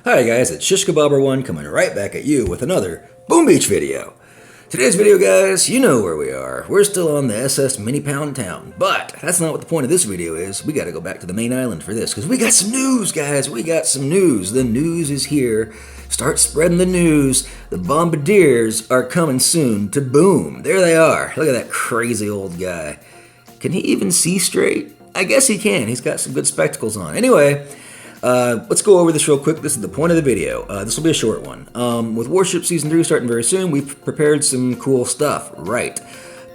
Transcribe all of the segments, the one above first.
Hi guys, it's ShishKebabber1 coming right back at you with another Boom Beach video. Today's video, guys, you know where we are. We're still on the SS Mini Pound Town, but that's not what the point of this video is. We gotta go back to the main island for this, because we got some news, guys. We got some news. The news is here. Start spreading the news. The Bombardiers are coming soon to Boom. There they are. Look at that crazy old guy. Can he even see straight? I guess he can. He's got some good spectacles on. Anyway, let's go over this real quick. This is the point of the video. This will be a short one. With Warships Season 3 starting very soon, we've prepared some cool stuff. Right.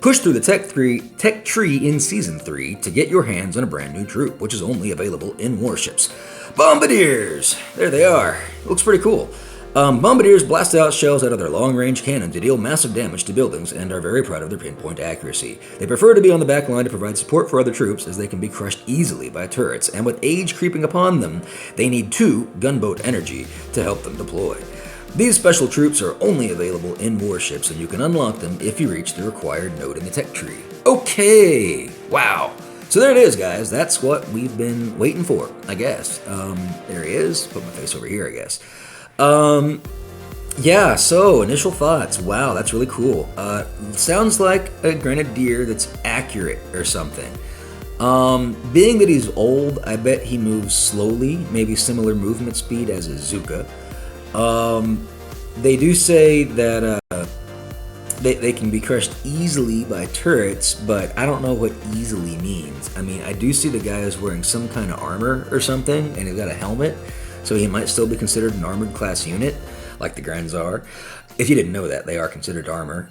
Push through the tech tree in Season 3 to get your hands on a brand new troop, which is only available in Warships. Bombardiers! There they are. Looks pretty cool. Bombardiers blast out shells out of their long-range cannon to deal massive damage to buildings and are very proud of their pinpoint accuracy. They prefer to be on the back line to provide support for other troops as they can be crushed easily by turrets, and with age creeping upon them, they need 2 gunboat energy to help them deploy. These special troops are only available in Warships, and you can unlock them if you reach the required node in the tech tree. Okay! Wow! So there it is, guys. That's what we've been waiting for, I guess. There he is. Put my face over here, I guess. Yeah, so initial thoughts. Wow, that's really cool. Sounds like a grenadier that's accurate or something. Being that he's old, I bet he moves slowly, maybe similar movement speed as a Zuka. They do say that they can be crushed easily by turrets, but I don't know what easily means. I mean, I do see the guy is wearing some kind of armor or something, and he's got a helmet. So he might still be considered an armored class unit, like the Grens are. If you didn't know that, they are considered armor.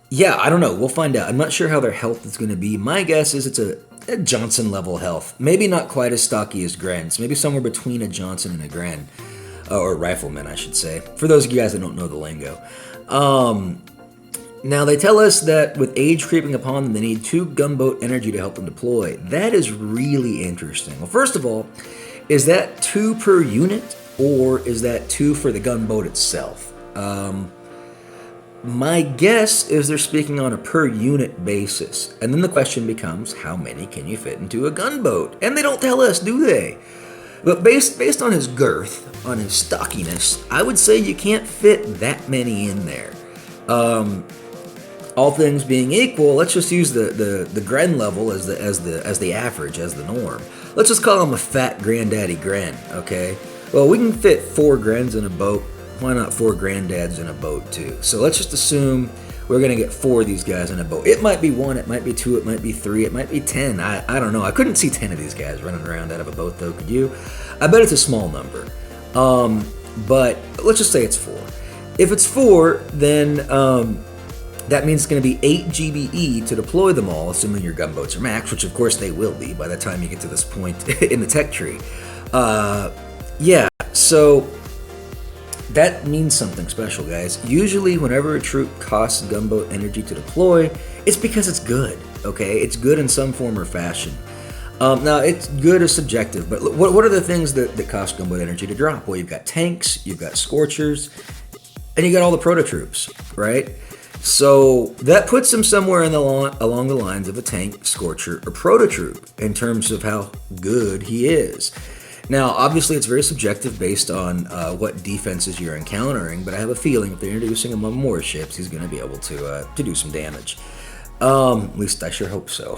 Yeah, I don't know. We'll find out. I'm not sure how their health is going to be. My guess is it's a Johnson-level health. Maybe not quite as stocky as Grens. Maybe somewhere between a Johnson and a Gren. Or rifleman, I should say. For those of you guys that don't know the lingo. Now, they tell us that with age creeping upon them, they need 2 gunboat energy to help them deploy. That is really interesting. Well, first of all, is that 2 per unit, or is that 2 for the gunboat itself? My guess is they're speaking on a per unit basis. And then the question becomes, how many can you fit into a gunboat? And they don't tell us, do they? But based on his girth, on his stockiness, I would say you can't fit that many in there. All things being equal, let's just use the Gren level as the average, as the norm. Let's just call him a fat granddaddy Gren, okay? Well, we can fit 4 Grens in a boat. Why not 4 granddads in a boat too? So let's just assume we're gonna get 4 of these guys in a boat. It might be 1, it might be 2, it might be 3, it might be 10. I don't know. I couldn't see 10 of these guys running around out of a boat though, could you? I bet it's a small number. But let's just say it's 4. If it's 4, then that means it's going to be 8 GBE to deploy them all, assuming your gunboats are maxed, which of course they will be by the time you get to this point in the tech tree. Yeah, so that means something special, guys. Usually whenever a troop costs gunboat energy to deploy, it's because it's good, okay? It's good in some form or fashion. Now, it's good as subjective, but what are the things that cost gunboat energy to drop? Well, you've got tanks, you've got Scorchers, and you got all the proto troops, right? So that puts him somewhere along the lines of a tank, Scorcher, or proto troop in terms of how good he is. Now, obviously, it's very subjective based on what defenses you're encountering, but I have a feeling if they're introducing him on Warships, he's going to be able to do some damage. At least I sure hope so.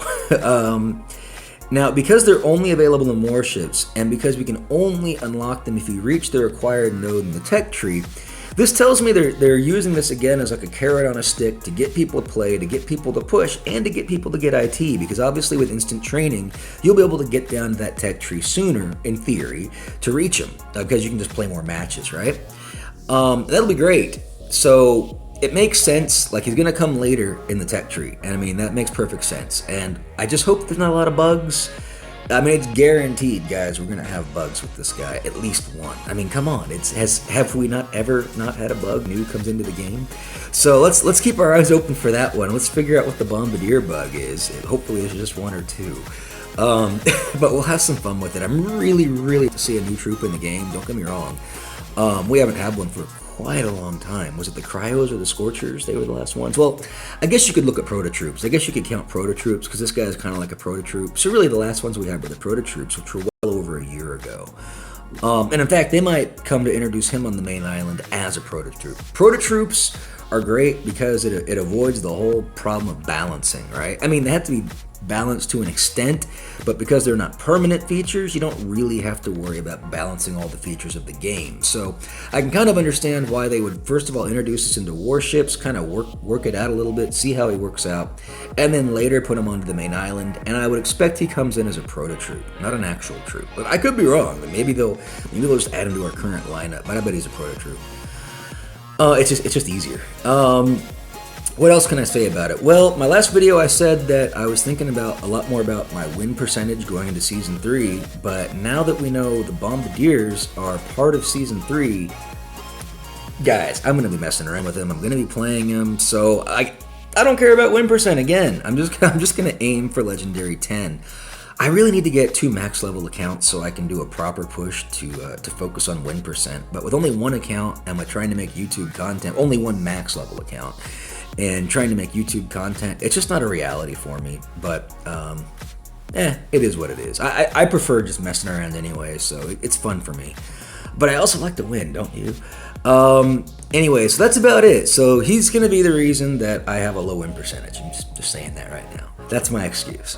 Now, because they're only available in Warships, and because we can only unlock them if you reach the required node in the tech tree, this tells me they're using this again as like a carrot on a stick to get people to play, to get people to push, and to get people to get IT, because obviously with instant training, you'll be able to get down to that tech tree sooner, in theory, to reach them, because you can just play more matches, right? That'll be great. So it makes sense, like he's going to come later in the tech tree, and I mean, that makes perfect sense, and I just hope there's not a lot of bugs. I mean, it's guaranteed, guys, we're going to have bugs with this guy, at least one. I mean, come on, have we not ever not had a bug new comes into the game? So let's keep our eyes open for that one. Let's figure out what the Bombardier bug is. Hopefully there's just 1 or 2. But we'll have some fun with it. I'm really to see a new troop in the game, don't get me wrong. We haven't had one for quite a long time. Was it the Cryos or the Scorchers? They were the last ones. Well, I guess you could look at Proto Troops. I guess you could count Proto Troops because this guy is kind of like a Proto Troop. So really the last ones we had were the Proto Troops, which were well over a year ago. And in fact, they might come to introduce him on the main island as a prototroop. Prototroops are great because it avoids the whole problem of balancing, right? I mean, they have to be balanced to an extent, but because they're not permanent features, you don't really have to worry about balancing all the features of the game. So I can kind of understand why they would first of all introduce us into warships, kind of work it out a little bit, see how he works out, and then later put him onto the main island. And I would expect he comes in as a prototroop, not an actual troop. But I could be wrong. Maybe they'll just add him to our current lineup. But I bet he's a prototroop. It's just easier. What else can I say about it? Well, my last video I said that I was thinking about a lot more about my win percentage going into Season 3, but now that we know the Bombardiers are part of Season 3, guys, I'm going to be messing around with them. I'm going to be playing them, so I don't care about win percent again. I'm just going to aim for Legendary 10. I really need to get 2 max level accounts so I can do a proper push to focus on win percent, but with only 1 account and with trying to make YouTube content, only 1 max level account, and trying to make YouTube content, it's just not a reality for me. But it is what it is. I prefer just messing around anyway, so it's fun for me. But I also like to win, don't you? Anyway, so that's about it. So he's going to be the reason that I have a low win percentage. I'm just saying that right now. That's my excuse.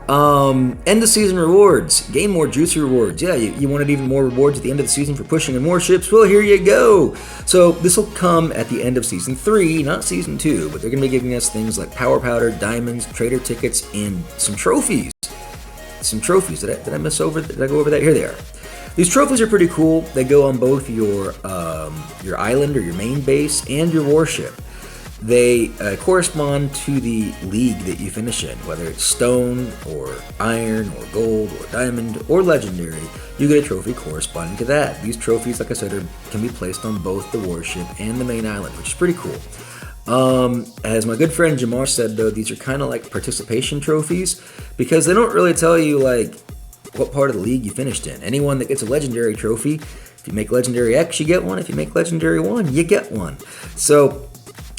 End of season rewards. Gain more juicy rewards. Yeah, you wanted even more rewards at the end of the season for pushing in warships? Well, here you go. So this will come at the end of season 3, not season 2, but they're going to be giving us things like power powder, diamonds, trader tickets, and some trophies. Did I miss over? Did I go over that? Here they are. These trophies are pretty cool. They go on both your island or your main base and your warship. They correspond to the league that you finish in, whether it's stone or iron or gold or diamond or legendary. You get a trophy corresponding to that. These trophies, like I said, can be placed on both the warship and the main island, which is pretty cool. As my good friend Jamar said, though, these are kind of like participation trophies because they don't really tell you like what part of the league you finished in. Anyone that gets a legendary trophy, if you make legendary X, you get one. If you make legendary 1, you get one. So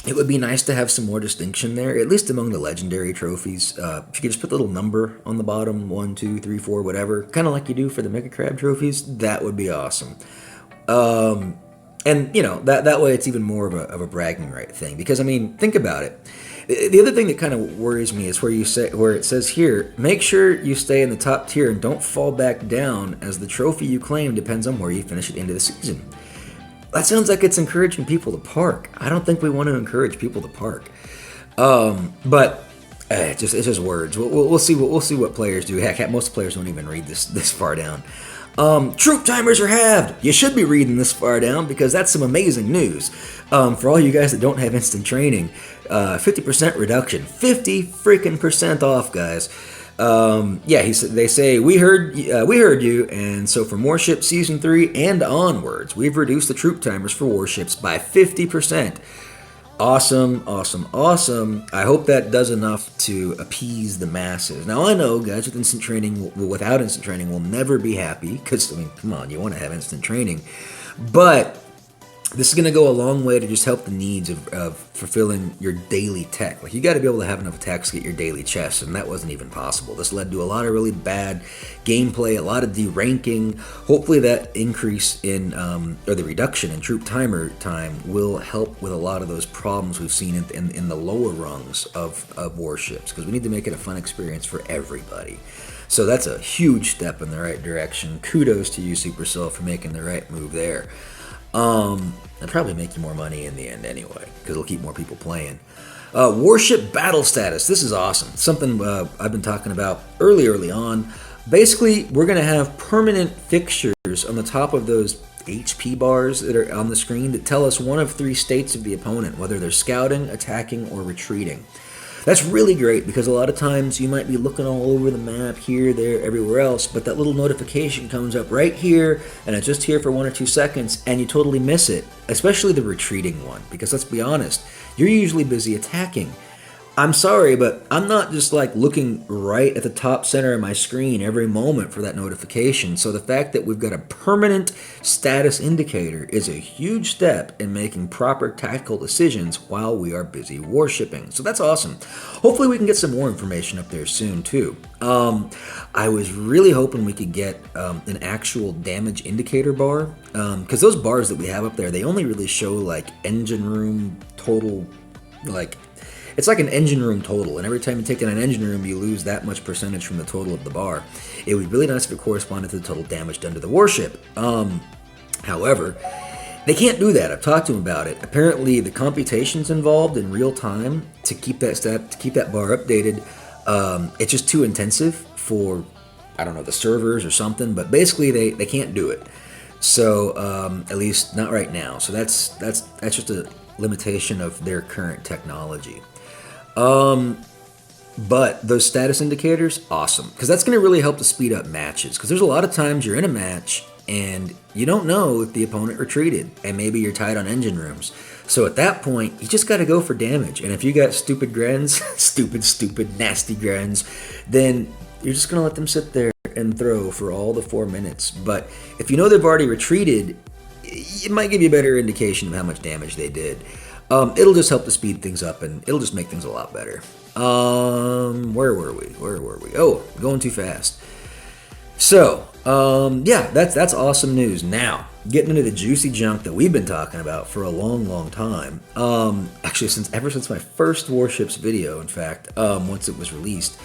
it would be nice to have some more distinction there, at least among the legendary trophies. If you could just put a little number on the bottom, 1, 2, 3, 4, whatever, kind of like you do for the Mega Crab trophies, that would be awesome. And, you know, that way it's even more of a bragging right thing. Because, I mean, think about it. The other thing that kind of worries me is where it says here, make sure you stay in the top tier and don't fall back down as the trophy you claim depends on where you finish at the end of the season. That sounds like it's encouraging people to park. I don't think we want to encourage people to park. But it's just words. We'll see what players do. Heck, most players don't even read this far down. Troop timers are halved. You should be reading this far down because that's some amazing news. For all you guys that don't have instant training, 50% reduction, 50 freaking percent off, guys. They say we heard you, and so for Warships Season 3 and onwards, we've reduced the troop timers for warships by 50%. Awesome. I hope that does enough to appease the masses. Now I know guys without instant training will never be happy because, I mean, come on, you want to have instant training, but this is going to go a long way to just help the needs of fulfilling your daily tech. Like, you got to be able to have enough attacks to get your daily chests, and that wasn't even possible. This led to a lot of really bad gameplay, a lot of deranking. Hopefully that increase in, or the reduction in troop timer time will help with a lot of those problems we've seen in the lower rungs of warships, because we need to make it a fun experience for everybody. So that's a huge step in the right direction. Kudos to you, Supercell, for making the right move there. And probably make you more money in the end anyway, because it'll keep more people playing. Warship battle status. This is awesome. Something I've been talking about early on. Basically, we're going to have permanent fixtures on the top of those HP bars that are on the screen that tell us one of 3 states of the opponent, whether they're scouting, attacking, or retreating. That's really great because a lot of times you might be looking all over the map, here, there, everywhere else, but that little notification comes up right here, and it's just here for 1 or 2 seconds, and you totally miss it, especially the retreating one, because let's be honest, you're usually busy attacking. I'm sorry, but I'm not just like looking right at the top center of my screen every moment for that notification. So the fact that we've got a permanent status indicator is a huge step in making proper tactical decisions while we are busy warshipping. So that's awesome. Hopefully we can get some more information up there soon too. I was really hoping we could get an actual damage indicator bar, because those bars that we have up there, they only really show like engine room total, like it's like an engine room total, and every time you take down an engine room, you lose that much percentage from the total of the bar. It would be really nice if it corresponded to the total damage done to the warship. However, they can't do that. I've talked to them about it. Apparently, the computations involved in real time to keep that bar updated, it's just too intensive for, I don't know, the servers or something. But basically, they can't do it. So at least not right now. So that's just a limitation of their current technology. But those status indicators, awesome, because that's going to really help to speed up matches. Because there's a lot of times you're in a match and you don't know if the opponent retreated, and maybe you're tied on engine rooms. So at that point, you just got to go for damage. And if you got stupid Grens, stupid, nasty Grens, then you're just going to let them sit there and throw for all the 4 minutes. But if you know they've already retreated, it might give you a better indication of how much damage they did. It'll just help to speed things up, and it'll just make things a lot better. Where were we? Oh, going too fast. So, yeah, that's awesome news. Now, getting into the juicy junk that we've been talking about for a long time. Actually, ever since my first Warships video, in fact, once it was released.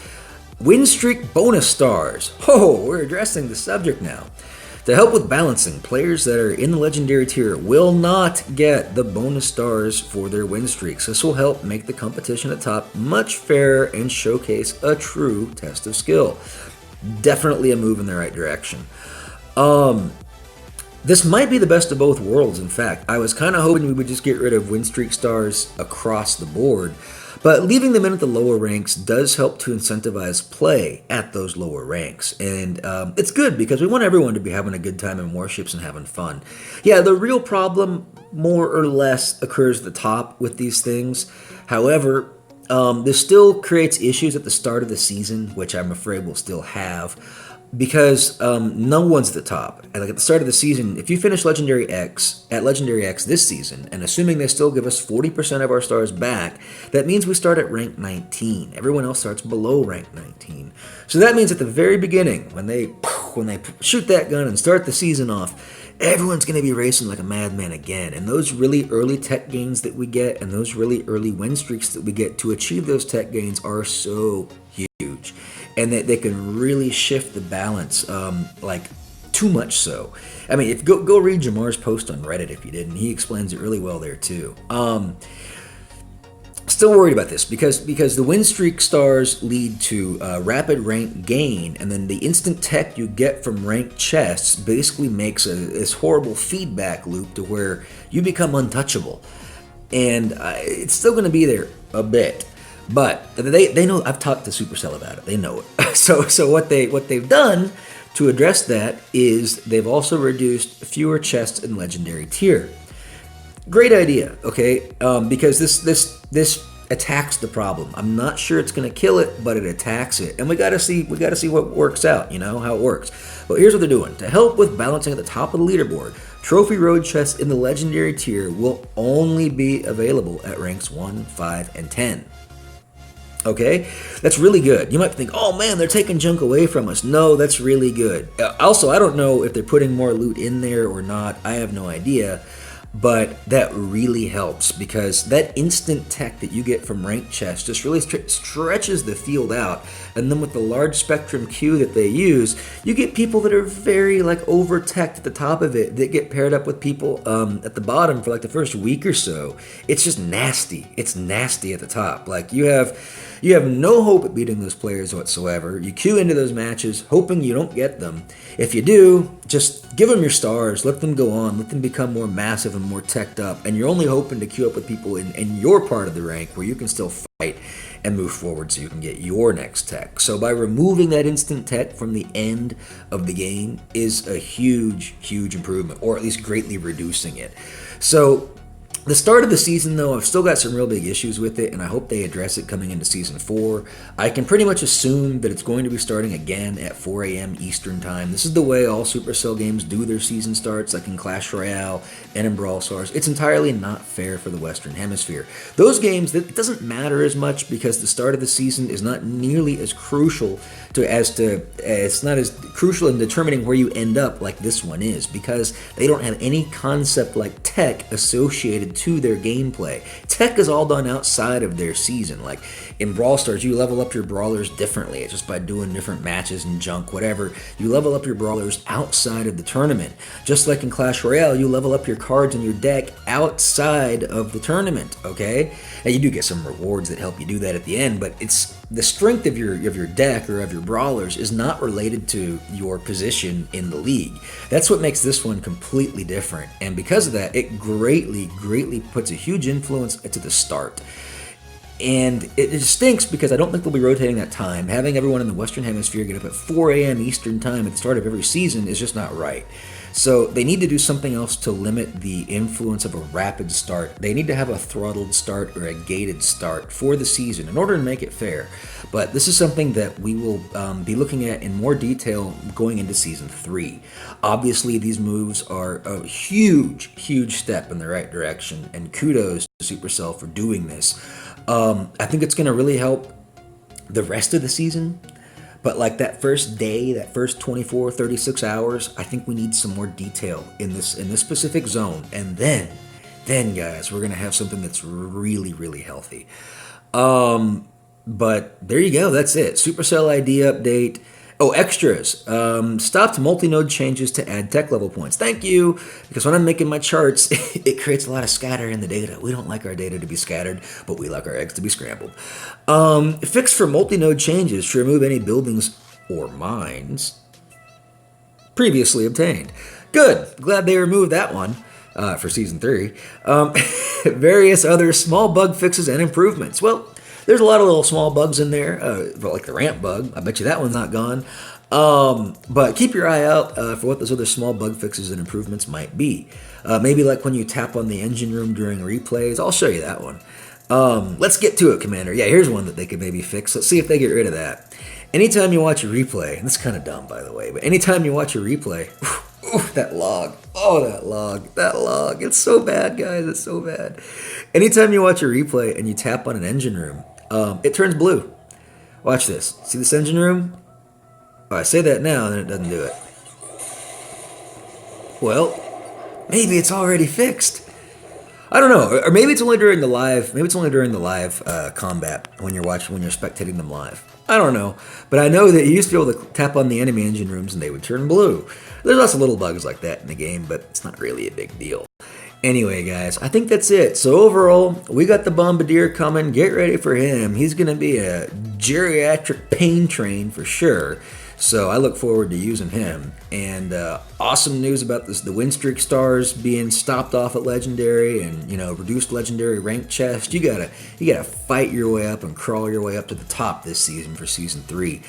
Winstreak bonus stars. Oh, we're addressing the subject now. To help with balancing, players that are in the legendary tier will not get the bonus stars for their win streaks. This will help make the competition at top much fairer and showcase a true test of skill. Definitely a move in the right direction. This might be the best of both worlds, in fact. I was kind of hoping we would just get rid of Winstreak Stars across the board, but leaving them in at the lower ranks does help to incentivize play at those lower ranks. And it's good because we want everyone to be having a good time in Warships and having fun. Yeah, the real problem more or less occurs at the top with these things. However, this still creates issues at the start of the season, which I'm afraid we'll still have. Because no one's at the top. And like at the start of the season, if you finish Legendary X at Legendary X this season, and assuming they still give us 40% of our stars back, that means we start at rank 19. Everyone else starts below rank 19. So that means at the very beginning, when they shoot that gun and start the season off, everyone's going to be racing like a madman again. And those really early tech gains that we get, and those really early win streaks that we get to achieve those tech gains are so huge. And that they can really shift the balance, like too much so. I mean, go read Jamar's post on Reddit if you didn't. He explains it really well there too. Still worried about this because the Winstreak stars lead to rapid rank gain, and then the instant tech you get from ranked chests basically makes this horrible feedback loop to where you become untouchable. And it's still going to be there a bit. But they know. I've talked to Supercell about it. They know it. So what they've done to address that is they've also reduced fewer chests in legendary tier. Great idea, okay? Because this attacks the problem. I'm not sure it's going to kill it, but it attacks it, and we got to see what works out. You know how it works. But here's what they're doing to help with balancing at the top of the leaderboard. Trophy road chests in the legendary tier will only be available at ranks 1, 5, and 10. Okay, that's really good. You might think, oh man, they're taking junk away from us. No, that's really good. Also, I don't know if they're putting more loot in there or not. I have no idea. But that really helps because that instant tech that you get from ranked chests just really stretches the field out. And then with the large spectrum queue that they use, you get people that are very like over-teched at the top of it that get paired up with people at the bottom for like the first week or so. It's just nasty. It's nasty at the top. Like you have no hope at beating those players whatsoever. You queue into those matches hoping you don't get them. If you do, just give them your stars, let them go on, let them become more massive and more teched up, and you're only hoping to queue up with people in your part of the rank where you can still fight and move forward so you can get your next tech. So by removing that instant tech from the end of the game is a huge improvement, or at least greatly reducing it. So The start of the season, though, I've still got some real big issues with it, and I hope they address it coming into Season 4. I can pretty much assume that it's going to be starting again at 4 a.m. Eastern Time. This is the way all Supercell games do their season starts, like in Clash Royale and in Brawl Stars. It's entirely not fair for the Western Hemisphere. Those games, it doesn't matter as much because the start of the season is not nearly as crucial it's not as crucial in determining where you end up like this one is, because they don't have any concept like tech associated to their gameplay. Tech is all done outside of their season. Like in Brawl Stars, you level up your brawlers differently. It's just by doing different matches and junk, whatever. You level up your brawlers outside of the tournament. Just like in Clash Royale, you level up your cards in your deck outside of the tournament, okay? Now you do get some rewards that help you do that at the end, but it's the strength of your deck or of your brawlers is not related to your position in the league. That's what makes this one completely different, and because of that, it greatly puts a huge influence to the start. And it stinks because I don't think they'll be rotating that time. Having everyone in the Western Hemisphere get up at 4 a.m. Eastern Time at the start of every season is just not right. So they need to do something else to limit the influence of a rapid start. They need to have a throttled start or a gated start for the season in order to make it fair. But this is something that we will be looking at in more detail going into Season 3. Obviously, these moves are a huge step in the right direction, and kudos to Supercell for doing this. I think it's going to really help the rest of the season. But like that first day, that first 24, 36 hours, I think we need some more detail in this specific zone. And then guys, we're going to have something that's really healthy. But there you go. That's it. Supercell ID update. Oh, extras. Stopped multi-node changes to add tech level points. Thank you. Because when I'm making my charts, it creates a lot of scatter in the data. We don't like our data to be scattered, but we like our eggs to be scrambled. Fixed for multi-node changes to remove any buildings or mines previously obtained. Good. Glad they removed that one for Season 3. Various other small bug fixes and improvements. Well, there's a lot of little small bugs in there, like the ramp bug. I bet you that one's not gone. But keep your eye out for what those other small bug fixes and improvements might be. Maybe like when you tap on the engine room during replays. I'll show you that one. Let's get to it, Commander. Yeah, here's one that they could maybe fix. Let's see if they get rid of that. Anytime you watch a replay, and this is kind of dumb, by the way, but anytime you watch a replay, that log. Oh, that log. It's so bad, guys. It's so bad. Anytime you watch a replay and you tap on an engine room, it turns blue. Watch this. See this engine room? Oh, I say that now, and then it doesn't do it. Well, maybe it's already fixed. I don't know, or maybe it's only during the live. Maybe it's only during the live combat when you're spectating them live. I don't know, but I know that you used to be able to tap on the enemy engine rooms and they would turn blue. There's lots of little bugs like that in the game, but it's not really a big deal. Anyway, guys, I think that's it. So overall, we got the Bombardier coming. Get ready for him. He's going to be a geriatric pain train for sure. So I look forward to using him. And awesome news about this: the Winstreak Stars being stopped off at Legendary, and reduced Legendary rank chest. You gotta fight your way up and crawl your way up to the top this season for Season 3.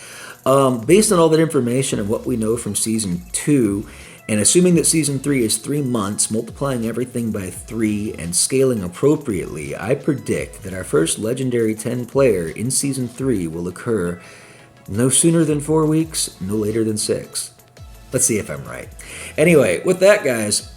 Based on all that information and what we know from Season 2, and assuming that Season 3 is 3 months, multiplying everything by 3 and scaling appropriately, I predict that our first Legendary 10 player in Season 3 will occur no sooner than 4 weeks, no later than 6. Let's see if I'm right. Anyway, with that, guys,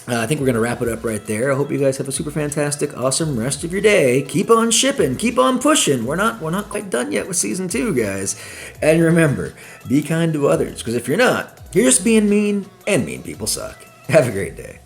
I think we're going to wrap it up right there. I hope you guys have a super fantastic, awesome rest of your day. Keep on shipping. Keep on pushing. We're not quite done yet with Season 2, guys. And remember, be kind to others, because if you're not, you're just being mean, and mean people suck. Have a great day.